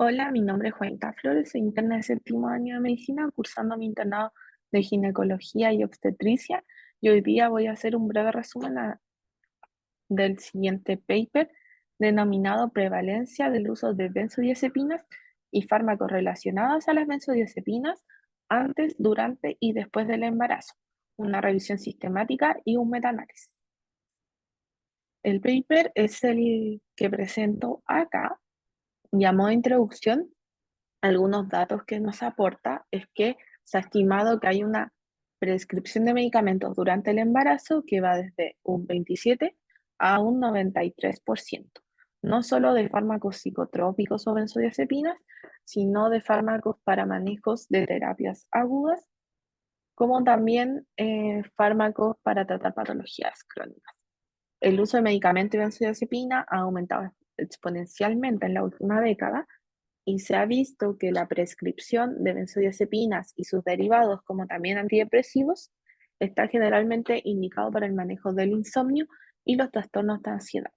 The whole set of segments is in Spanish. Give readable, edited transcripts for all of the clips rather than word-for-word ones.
Hola, mi nombre es Juanita Flores, soy interna de séptimo año de medicina, cursando mi internado de ginecología y obstetricia. Y hoy día voy a hacer un breve resumen del siguiente paper denominado Prevalencia del uso de benzodiazepinas y fármacos relacionados a las benzodiazepinas antes, durante y después del embarazo, una revisión sistemática y un metaanálisis. El paper es el que presento acá, llamó introducción. Algunos datos que nos aporta es que se ha estimado que hay una prescripción de medicamentos durante el embarazo que va desde un 27 a un 93%, no solo de fármacos psicotrópicos o benzodiazepinas, sino de fármacos para manejos de terapias agudas, como también fármacos para tratar patologías crónicas. El uso de medicamentos y benzodiazepina ha aumentado exponencialmente en la última década y se ha visto que la prescripción de benzodiazepinas y sus derivados, como también antidepresivos, está generalmente indicado para el manejo del insomnio y los trastornos de ansiedad.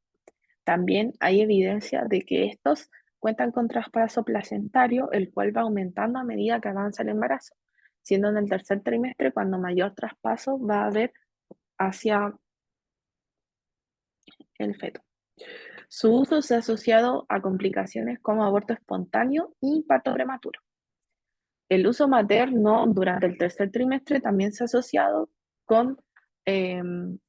También hay evidencia de que estos cuentan con traspaso placentario, el cual va aumentando a medida que avanza el embarazo, siendo en el tercer trimestre cuando mayor traspaso va a haber hacia el feto. Su uso se ha asociado a complicaciones como aborto espontáneo y parto prematuro. El uso materno durante el tercer trimestre también se ha asociado con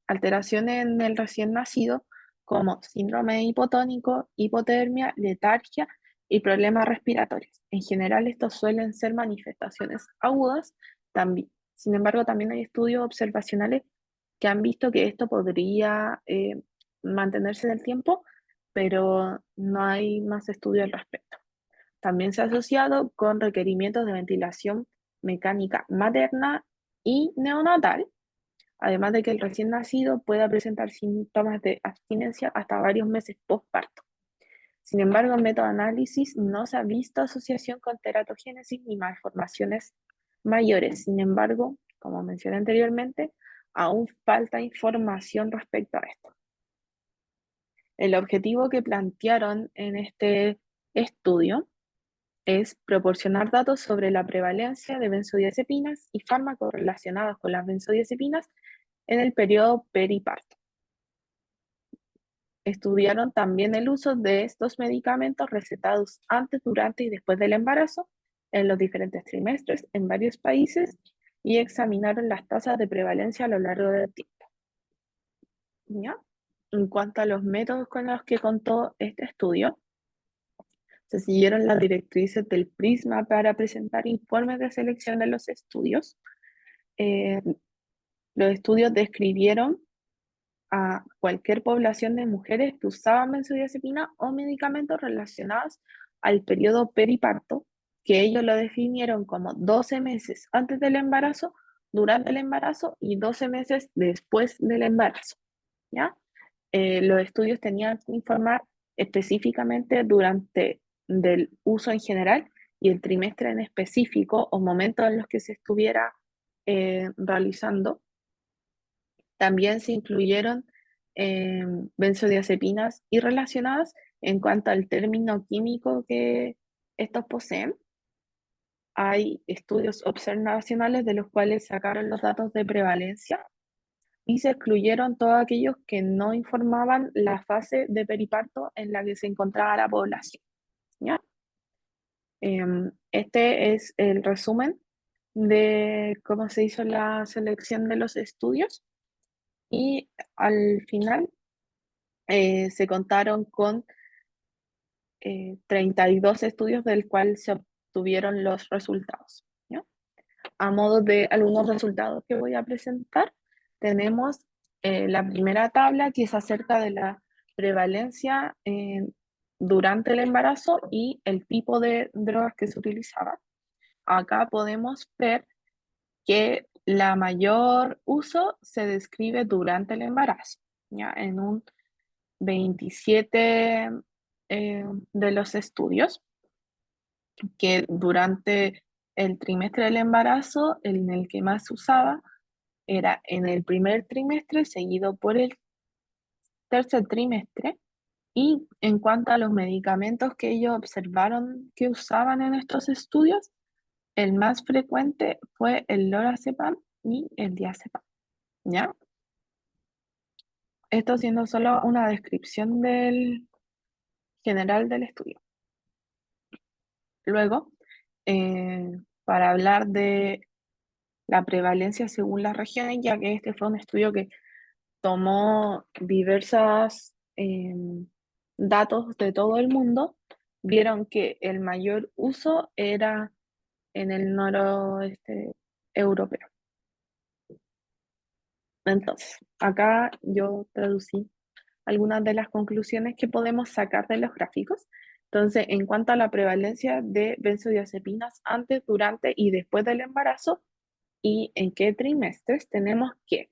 alteraciones en el recién nacido, como síndrome hipotónico, hipotermia, letargia y problemas respiratorios. En general, estos suelen ser manifestaciones agudas. También, sin embargo, también hay estudios observacionales que han visto que esto podría mantenerse en el tiempo, pero no hay más estudios al respecto. También se ha asociado con requerimientos de ventilación mecánica materna y neonatal, además de que el recién nacido pueda presentar síntomas de abstinencia hasta varios meses postparto. Sin embargo, en metaanálisis no se ha visto asociación con teratogénesis ni malformaciones mayores. Sin embargo, como mencioné anteriormente, aún falta información respecto a esto. El objetivo que plantearon en este estudio es proporcionar datos sobre la prevalencia de benzodiazepinas y fármacos relacionados con las benzodiazepinas en el periodo periparto. Estudiaron también el uso de estos medicamentos recetados antes, durante y después del embarazo en los diferentes trimestres en varios países y examinaron las tasas de prevalencia a lo largo del tiempo. ¿Ya? En cuanto a los métodos con los que contó este estudio, se siguieron las directrices del PRISMA para presentar informes de selección de los estudios. Eh, los estudios describieron a cualquier población de mujeres que usaban benzodiazepina o medicamentos relacionados al periodo periparto, que ellos lo definieron como 12 meses antes del embarazo, durante el embarazo y 12 meses después del embarazo. ¿Ya? Los estudios tenían que informar específicamente durante del uso en general y el trimestre en específico o momentos en los que se estuviera realizando. También se incluyeron benzodiazepinas y relacionadas en cuanto al término químico que estos poseen. Hay estudios observacionales de los cuales sacaron los datos de prevalencia y se excluyeron todos aquellos que no informaban la fase de periparto en la que se encontraba la población. ¿Ya? Este es el resumen de cómo se hizo la selección de los estudios y al final se contaron con 32 estudios del cual se obtuvieron los resultados. ¿Ya? A modo de algunos resultados que voy a presentar, tenemos la primera tabla que es acerca de la prevalencia durante el embarazo y el tipo de drogas que se utilizaba. Acá podemos ver que la mayor uso se describe durante el embarazo, ¿ya? En un 27 de los estudios, que durante el trimestre del embarazo, en el que más se usaba era en el primer trimestre, seguido por el tercer trimestre Y en cuanto a los medicamentos que ellos observaron que usaban en estos estudios, el más frecuente fue el lorazepam y el diazepam, ¿ya? Esto siendo solo una descripción del general del estudio. Luego, para hablar de la prevalencia según las regiones, ya que este fue un estudio que tomó diversas datos de todo el mundo, vieron que el mayor uso era en el noroeste europeo. Entonces, acá yo traducí algunas de las conclusiones que podemos sacar de los gráficos. Entonces, en cuanto a la prevalencia de benzodiazepinas antes, durante y después del embarazo y en qué trimestres, tenemos que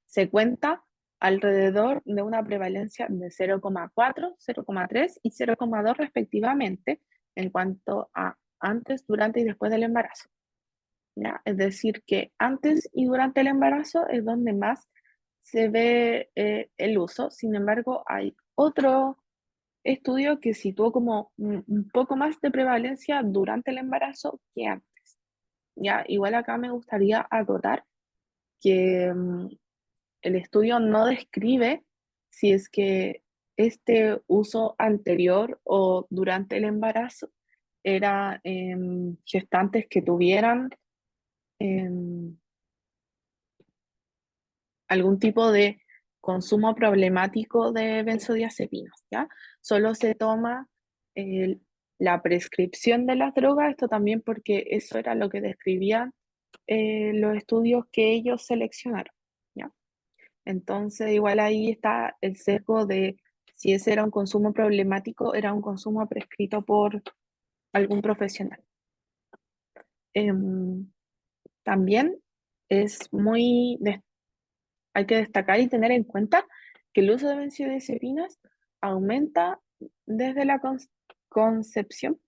se cuenta alrededor de una prevalencia de 0,4, 0,3 y 0,2 respectivamente en cuanto a antes, durante y después del embarazo. ¿Ya? Es decir, que antes y durante el embarazo es donde más se ve el uso. Sin embargo, hay otro estudio que situó como un poco más de prevalencia durante el embarazo que antes. ¿Ya? Igual acá me gustaría acotar que el estudio no describe si es que este uso anterior o durante el embarazo era en gestantes que tuvieran em, algún tipo de consumo problemático de benzodiazepinas, ¿ya? Solo se toma el- la prescripción de las drogas, esto también porque eso era lo que describían los estudios que ellos seleccionaron, ¿ya? Entonces, igual ahí está el sesgo de si ese era un consumo problemático, era un consumo prescrito por algún profesional. Em, También es hay que destacar y tener en cuenta que el uso de benzodiazepinas aumenta desde la concepción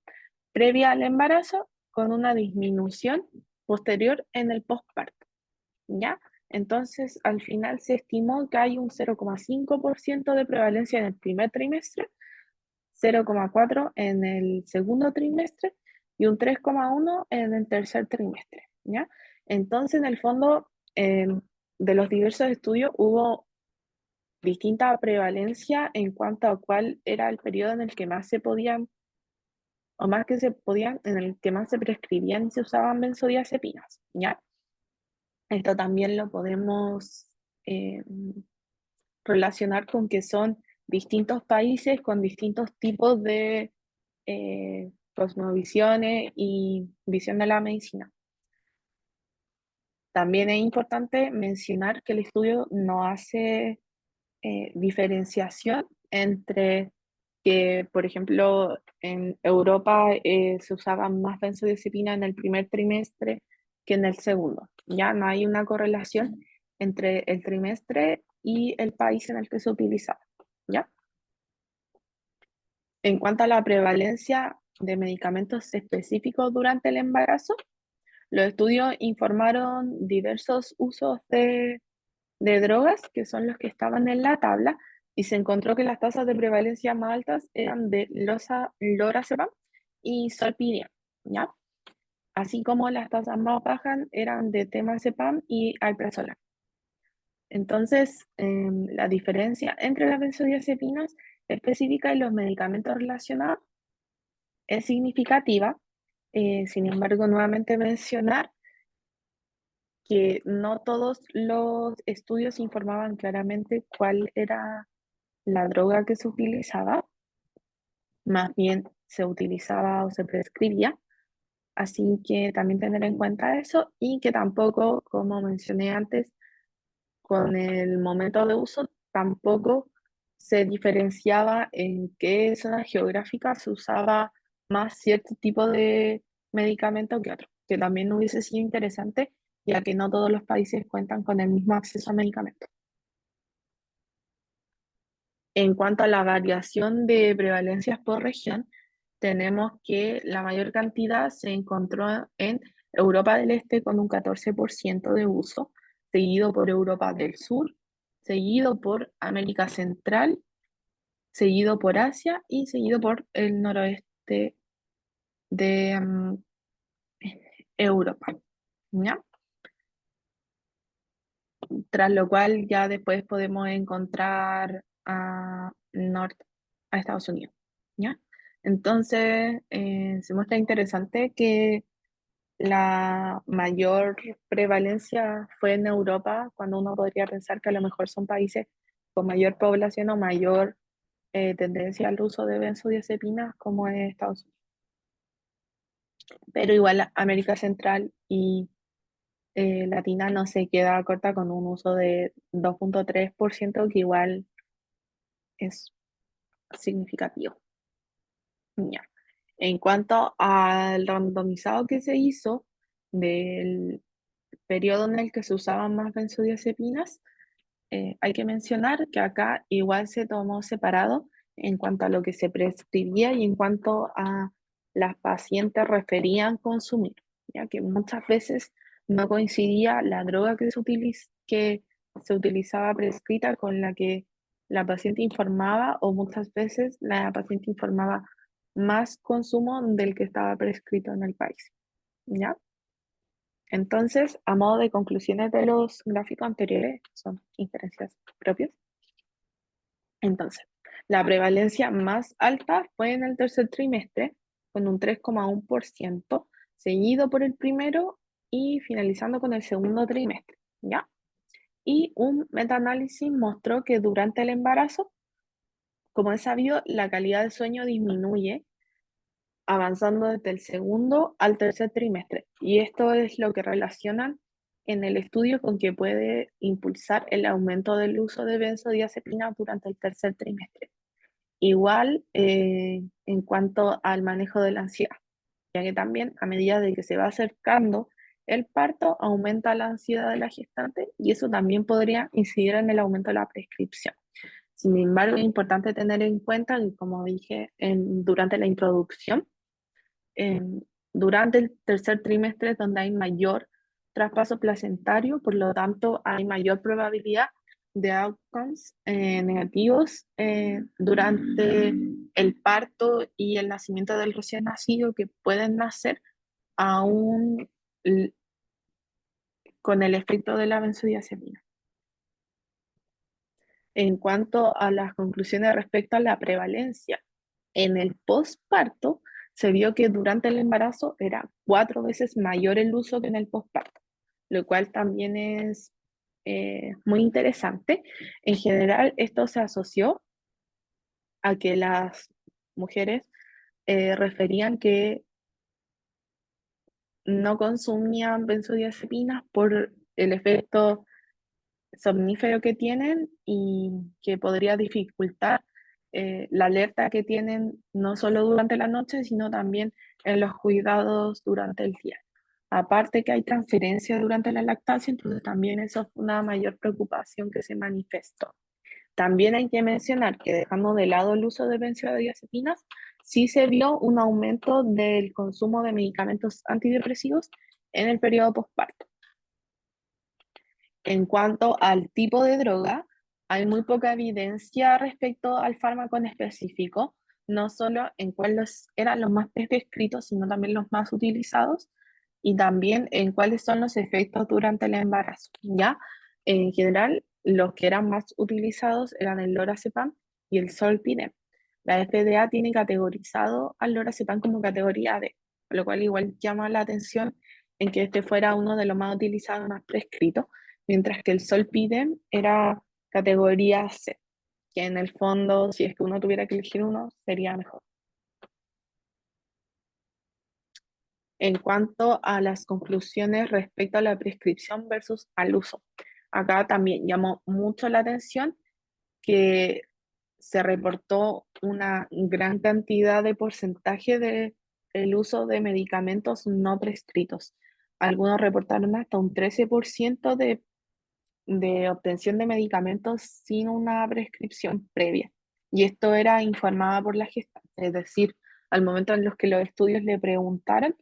previa al embarazo con una disminución posterior en el posparto, ¿ya? Entonces, al final se estimó que hay un 0,5% de prevalencia en el primer trimestre, 0,4% en el segundo trimestre y un 3,1% en el tercer trimestre, ¿ya? Entonces, en el fondo, de los diversos estudios hubo distinta prevalencia en cuanto a cuál era el periodo en el que más se podían, o más que se podían, en el que más se prescribían y se usaban benzodiazepinas, ¿ya? Esto también lo podemos eh, relacionar con que son distintos países con distintos tipos de cosmovisiones y visión de la medicina. También es importante mencionar que el estudio no hace diferenciación entre que, por ejemplo, en Europa se usaban más benzodiazepina en el primer trimestre que en el segundo. Ya no hay una correlación entre el trimestre y el país en el que se utilizaba. ¿Ya? En cuanto a la prevalencia de medicamentos específicos durante el embarazo, los estudios informaron diversos usos de drogas, que son los que estaban en la tabla, y se encontró que las tasas de prevalencia más altas eran de lorazepam y zolpidem, ¿ya? Así como las tasas más bajas eran de temazepam y alprazolam. Entonces, la diferencia entre las benzodiazepinas específicas y los medicamentos relacionados es significativa. Sin embargo, nuevamente mencionar que no todos los estudios informaban claramente cuál era la droga que se utilizaba, más bien se utilizaba o se prescribía, así que también tener en cuenta eso y que tampoco, como mencioné antes, con el momento de uso tampoco se diferenciaba en qué zona geográfica se usaba más cierto tipo de medicamento que otro, que también hubiese sido interesante, ya que no todos los países cuentan con el mismo acceso a medicamentos. En cuanto a la variación de prevalencias por región, tenemos que la mayor cantidad se encontró en Europa del Este con un 14% de uso, seguido por Europa del Sur, seguido por América Central seguido por Asia y seguido por el noroeste de Europa, ¿ya? Tras lo cual ya después podemos encontrar a Estados Unidos, ¿ya? Entonces, se muestra interesante que la mayor prevalencia fue en Europa, cuando uno podría pensar que a lo mejor son países con mayor población o mayor tendencia al uso de benzodiazepinas, como en Estados Unidos. Pero igual América Central y Latina no se queda corta con un uso de 2,3%, que igual es significativo. Ya. En cuanto al randomizado que se hizo del periodo en el que se usaban más benzodiazepinas, hay que mencionar que acá igual se tomó separado en cuanto a lo que se prescribía y en cuanto a las pacientes referían consumir, ya que muchas veces no coincidía la droga que se utilizaba prescrita con la que la paciente informaba, o muchas veces la paciente informaba más consumo del que estaba prescrito en el país, ¿ya? Entonces, a modo de conclusiones de los gráficos anteriores, son inferencias propias. Entonces, la prevalencia más alta fue en el tercer trimestre, con un 3,1%, seguido por el primero y finalizando con el segundo trimestre, ¿ya? Y un metaanálisis mostró que durante el embarazo, como es sabido, la calidad del sueño disminuye avanzando desde el segundo al tercer trimestre. Y esto es lo que relacionan en el estudio con que puede impulsar el aumento del uso de benzodiazepina durante el tercer trimestre. Igual en cuanto al manejo de la ansiedad, ya que también a medida de que se va acercando el parto, aumenta la ansiedad de la gestante y eso también podría incidir en el aumento de la prescripción. Sin embargo, es importante tener en cuenta que, como dije durante la introducción, en- durante el tercer trimestre es donde hay mayor traspaso placentario, por lo tanto hay mayor probabilidad de outcomes negativos durante el parto y el nacimiento del recién nacido, que pueden nacer aún l- con el efecto de la benzodiazepina. En cuanto a las conclusiones respecto a la prevalencia en el posparto, se vio que durante el embarazo era 4 veces mayor el uso que en el posparto, lo cual también es muy interesante. En general, esto se asoció a que las mujeres referían que no consumían benzodiazepinas por el efecto somnífero que tienen y que podría dificultar la alerta que tienen no solo durante la noche, sino también en los cuidados durante el día. Aparte que hay transferencia durante la lactancia, entonces también eso es una mayor preocupación que se manifestó. También hay que mencionar que, dejando de lado el uso de benzodiazepinas, sí se vio un aumento del consumo de medicamentos antidepresivos en el periodo postparto. En cuanto al tipo de droga, hay muy poca evidencia respecto al fármaco en específico, no solo en cuáles eran los más prescritos, sino también los más utilizados y también en cuáles son los efectos durante el embarazo. ¿Ya? En general, los que eran más utilizados eran el lorazepam y el zolpidem. La FDA tiene categorizado al lorazepam como categoría D, lo cual igual llama la atención en que este fuera uno de los más utilizados, más prescritos, mientras que el Solpidem era categoría C, que en el fondo, si es que uno tuviera que elegir uno, sería mejor. En cuanto a las conclusiones respecto a la prescripción versus al uso, acá también llamó mucho la atención que se reportó una gran cantidad de porcentaje de el uso de medicamentos no prescritos. Algunos reportaron hasta un 13% de obtención de medicamentos sin una prescripción previa. Y esto era informada por la gestante, es decir, al momento en los que los estudios le preguntaron,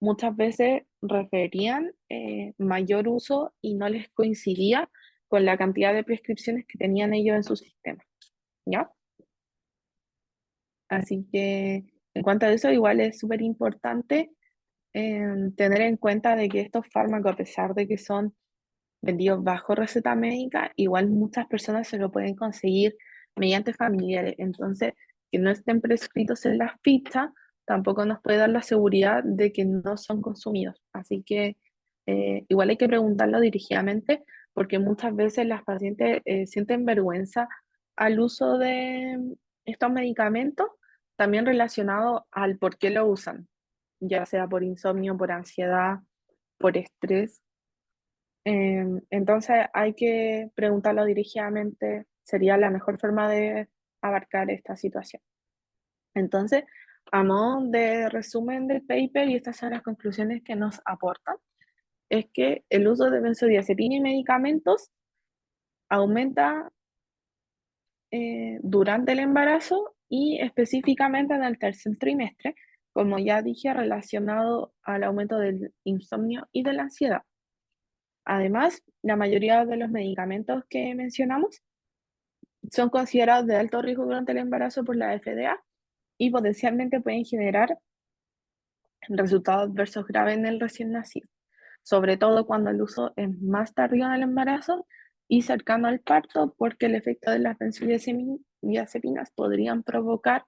muchas veces referían mayor uso y no les coincidía con la cantidad de prescripciones que tenían ellos en su sistema, ¿ya? Así que en cuanto a eso, igual es súper importante tener en cuenta de que estos fármacos, a pesar de que son vendidos bajo receta médica, igual muchas personas se lo pueden conseguir mediante familiares. Entonces, que no estén prescritos en las fichas, tampoco nos puede dar la seguridad de que no son consumidos. Así que igual hay que preguntarlo dirigidamente, porque muchas veces las pacientes sienten vergüenza al uso de estos medicamentos, también relacionado al por qué lo usan, ya sea por insomnio, por ansiedad, por estrés. Entonces hay que preguntarlo dirigidamente, sería la mejor forma de abarcar esta situación. Entonces, a modo de resumen del paper, y estas son las conclusiones que nos aportan, es que el uso de benzodiazepina y medicamentos aumenta durante el embarazo y específicamente en el tercer trimestre, como ya dije, relacionado al aumento del insomnio y de la ansiedad. Además, la mayoría de los medicamentos que mencionamos son considerados de alto riesgo durante el embarazo por la FDA y potencialmente pueden generar resultados adversos graves en el recién nacido, sobre todo cuando el uso es más tardío en el embarazo y cercano al parto, porque el efecto de las benzodiazepinas podrían provocar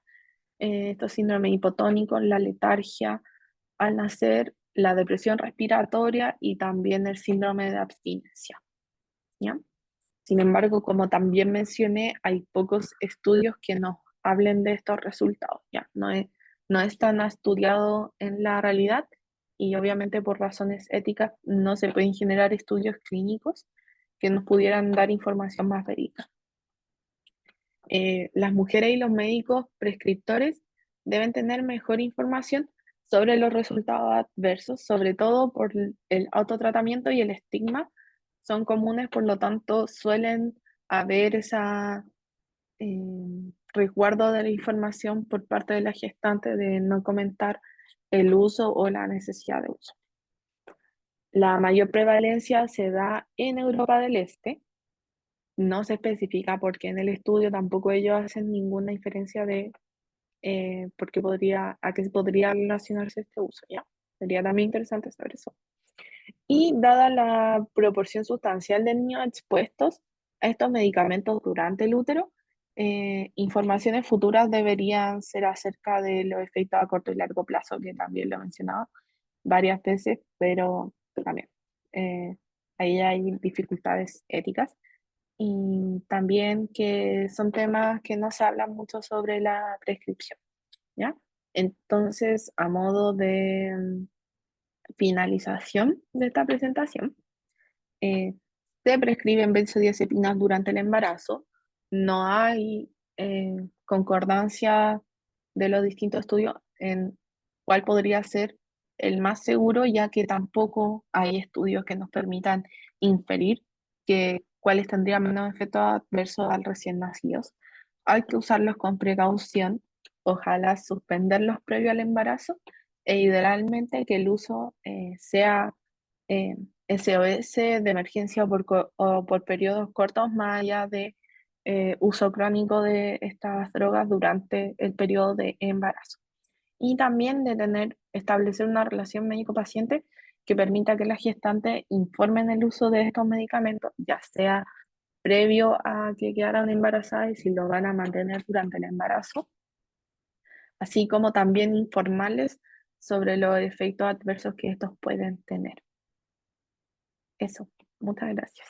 estos síndromes hipotónicos, la letargia al nacer, la depresión respiratoria y también el síndrome de abstinencia, ¿ya? Sin embargo, como también mencioné, hay pocos estudios que nos hablen de estos resultados, ¿ya? No es tan estudiado en la realidad y obviamente por razones éticas no se pueden generar estudios clínicos que nos pudieran dar información más verídica. Las mujeres y los médicos prescriptores deben tener mejor información sobre los resultados adversos, sobre todo por el autotratamiento y el estigma. Son comunes, por lo tanto, suelen haber esa resguardo de la información por parte de la gestante de no comentar el uso o la necesidad de uso. La mayor prevalencia se da en Europa del Este. No se especifica porque en el estudio tampoco ellos hacen ninguna diferencia de a qué podría relacionarse este uso, ¿ya? Sería también interesante saber eso. Y dada la proporción sustancial de niños expuestos a estos medicamentos durante el útero, informaciones futuras deberían ser acerca de los efectos a corto y largo plazo, que también lo he mencionado varias veces, pero también eh, ahí hay dificultades éticas. Y también que son temas que no se hablan mucho sobre la prescripción, ¿ya? Entonces, a modo de finalización de esta presentación, eh, se prescriben benzodiazepinas durante el embarazo. No hay concordancia de los distintos estudios en cuál podría ser el más seguro, ya que tampoco hay estudios que nos permitan inferir que cuáles tendrían menos efectos adversos al recién nacidos. Hay que usarlos con precaución, ojalá suspenderlos previo al embarazo e idealmente que el uso sea eh, SOS de emergencia o por periodos cortos, más allá de uso crónico de estas drogas durante el periodo de embarazo. Y también de establecer una relación médico-paciente que permita que las gestantes informen el uso de estos medicamentos, ya sea previo a que quedaran embarazadas y si lo van a mantener durante el embarazo, así como también informarles sobre los efectos adversos que estos pueden tener. Eso, muchas gracias.